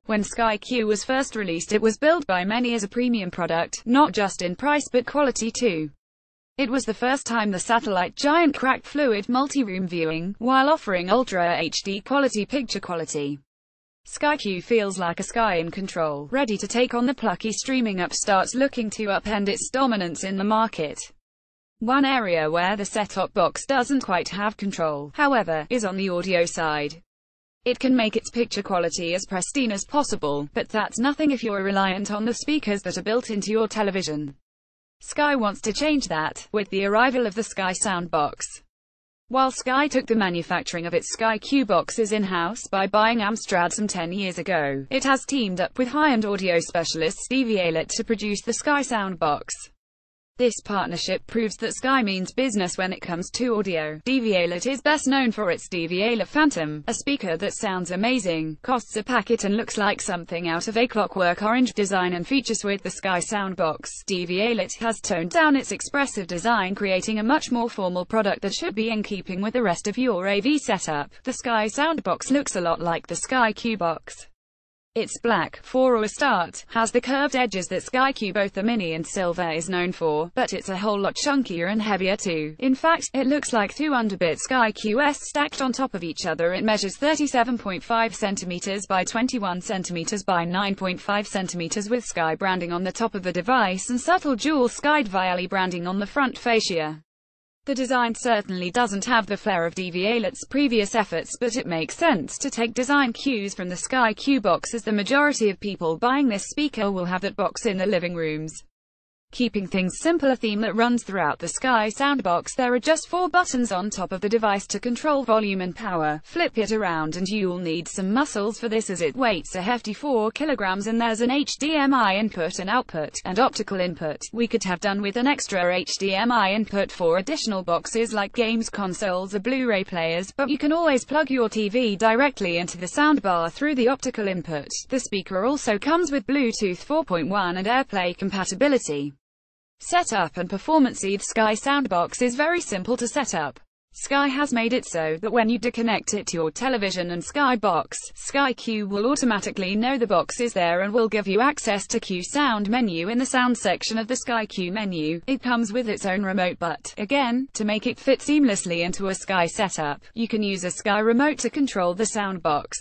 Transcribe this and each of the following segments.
When Sky Q was first released, it was billed by many as a premium product, not just in price but quality too. It was the first time the satellite giant cracked fluid multi-room viewing, while offering Ultra HD quality picture quality. Sky Q feels like a Sky in control, ready to take on the plucky streaming upstarts looking to upend its dominance in the market. One area where the set-top box doesn't quite have control, however, is on the audio side. It can make its picture quality as pristine as possible, but that's nothing if you're reliant on the speakers that are built into your television. Sky wants to change that, with the arrival of the Sky soundbox. While Sky took the manufacturing of its Sky Q boxes in-house by buying Amstrad some 10 years ago, it has teamed up with high-end audio specialist Stevie Aylett to produce the Sky soundbox. This partnership proves that Sky means business when it comes to audio. Stevie Aylett is best known for its Stevie Aylett Phantom, a speaker that sounds amazing, costs a packet and looks like something out of a Clockwork Orange design and features with the Sky soundbox. Stevie Aylett has toned down its expressive design, creating a much more formal product that should be in keeping with the rest of your AV setup. The Sky soundbox looks a lot like the Sky Q box. It's black, for a start, has the curved edges that Sky Q, both the Mini and Silver, is known for, but it's a whole lot chunkier and heavier too. In fact, it looks like two underbit Sky QS stacked on top of each other. It measures 37.5 cm by 21 cm by 9.5 cm with Sky branding on the top of the device and subtle dual Sky Valley branding on the front fascia. The design certainly doesn't have the flair of Stevie Aylett's previous efforts, but it makes sense to take design cues from the Sky Q box, as the majority of people buying this speaker will have that box in their living rooms. Keeping things simple, a theme that runs throughout the Sky soundbox. There are just 4 buttons on top of the device to control volume and power. Flip it around and you'll need some muscles for this, as it weighs a hefty 4 kilograms, and there's an HDMI input and output, and optical input. We could have done with an extra HDMI input for additional boxes like games consoles or Blu-ray players, but you can always plug your TV directly into the soundbar through the optical input. The speaker also comes with Bluetooth 4.1 and AirPlay compatibility. Setup and performance. The Sky soundbox is very simple to set up. Sky has made it so that when you connect it to your television and Sky box, Sky Q will automatically know the box is there and will give you access to Q sound menu in the sound section of the Sky Q menu. It comes with its own remote, but, again, to make it fit seamlessly into a Sky setup, you can use a Sky remote to control the soundbox.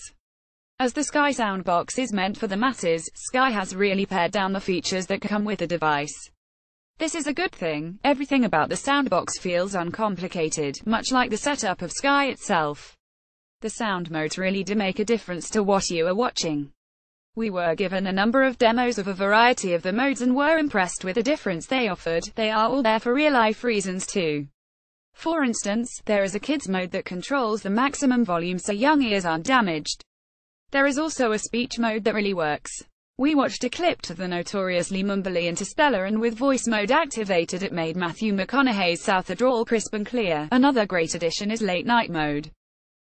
As the Sky soundbox is meant for the masses, Sky has really pared down the features that come with the device. This is a good thing. Everything about the soundbox feels uncomplicated, much like the setup of Sky itself. The sound modes really do make a difference to what you are watching. We were given a number of demos of a variety of the modes and were impressed with the difference they offered. They are all there for real-life reasons too. For instance, there is a kids mode that controls the maximum volume so young ears aren't damaged. There is also a speech mode that really works. We watched a clip to the notoriously mumbly Interstellar, and with voice mode activated it made Matthew McConaughey's Souther drawl crisp and clear. Another great addition is late night mode.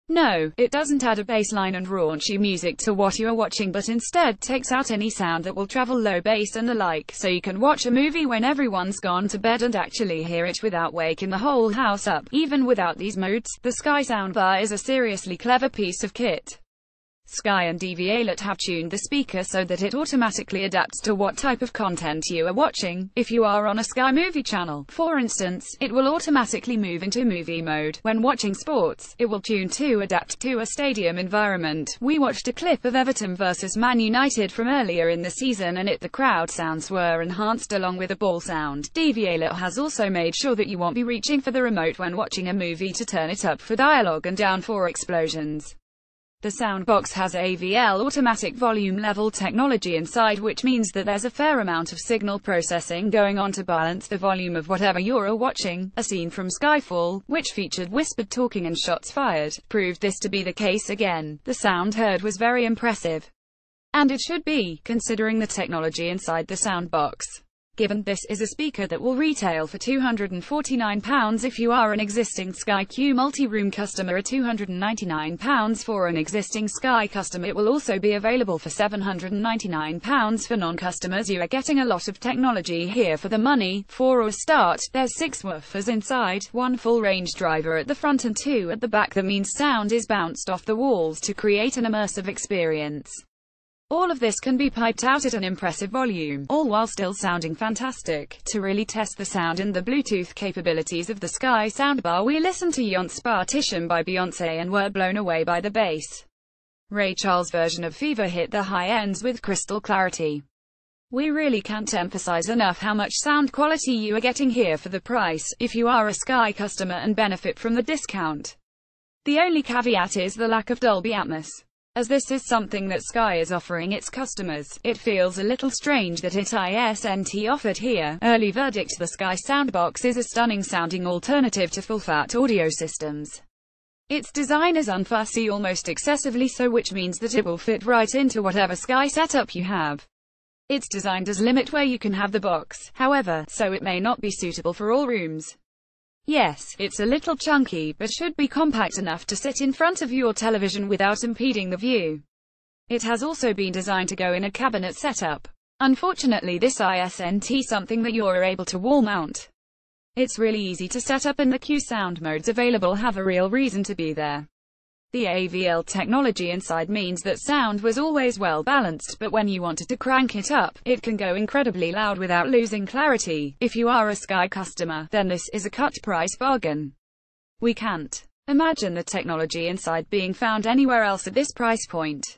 No, it doesn't add a bassline and raunchy music to what you are watching, but instead takes out any sound that will travel low bass and the like, so you can watch a movie when everyone's gone to bed and actually hear it without waking the whole house up. Even without these modes, the Sky soundbar is a seriously clever piece of kit. Sky and Stevie Aylett have tuned the speaker so that it automatically adapts to what type of content you are watching. If you are on a Sky movie channel, for instance, it will automatically move into movie mode. When watching sports, it will tune to adapt to a stadium environment. We watched a clip of Everton vs Man United from earlier in the season, and the crowd sounds were enhanced along with the ball sound. Stevie Aylett has also made sure that you won't be reaching for the remote when watching a movie to turn it up for dialogue and down for explosions. The soundbox has AVL automatic volume level technology inside, which means that there's a fair amount of signal processing going on to balance the volume of whatever you're watching. A scene from Skyfall, which featured whispered talking and shots fired, proved this to be the case again. The sound heard was very impressive. And it should be, considering the technology inside the soundbox. Given this is a speaker that will retail for £249 if you are an existing Sky Q multi-room customer, or £299 for an existing Sky customer. It will also be available for £799 for non-customers. You are getting a lot of technology here for the money. For a start, there's 6 woofers inside, 1 full range driver at the front and 2 at the back. That means sound is bounced off the walls to create an immersive experience. All of this can be piped out at an impressive volume, all while still sounding fantastic. To really test the sound and the Bluetooth capabilities of the Sky soundbar, we listened to You'n't Partition by Beyoncé and were blown away by the bass. Ray Charles' version of Fever hit the high ends with crystal clarity. We really can't emphasize enough how much sound quality you are getting here for the price, if you are a Sky customer and benefit from the discount. The only caveat is the lack of Dolby Atmos. As this is something that Sky is offering its customers, it feels a little strange that it isn't offered here. Early verdict: the Sky Soundbox is a stunning sounding alternative to full-fat audio systems. Its design is unfussy, almost excessively so, which means that it will fit right into whatever Sky setup you have. Its design does limit where you can have the box, however, so it may not be suitable for all rooms. Yes, it's a little chunky, but should be compact enough to sit in front of your television without impeding the view. It has also been designed to go in a cabinet setup. Unfortunately, this isn't something that you're able to wall mount. It's really easy to set up, and the Q sound modes available have a real reason to be there. The AVL technology inside means that sound was always well balanced, but when you wanted to crank it up, it can go incredibly loud without losing clarity. If you are a Sky customer, then this is a cut-price bargain. We can't imagine the technology inside being found anywhere else at this price point.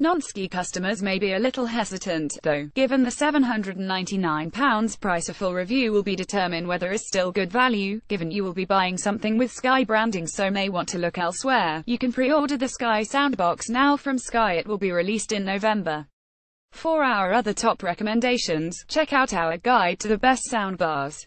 Non-Ski customers may be a little hesitant, though, given the £799 price. A full review will be determine whether it's still good value, given you will be buying something with Sky branding, so may want to look elsewhere. You can pre-order the Sky Soundbox now from Sky. It will be released in November. For our other top recommendations, check out our guide to the best soundbars.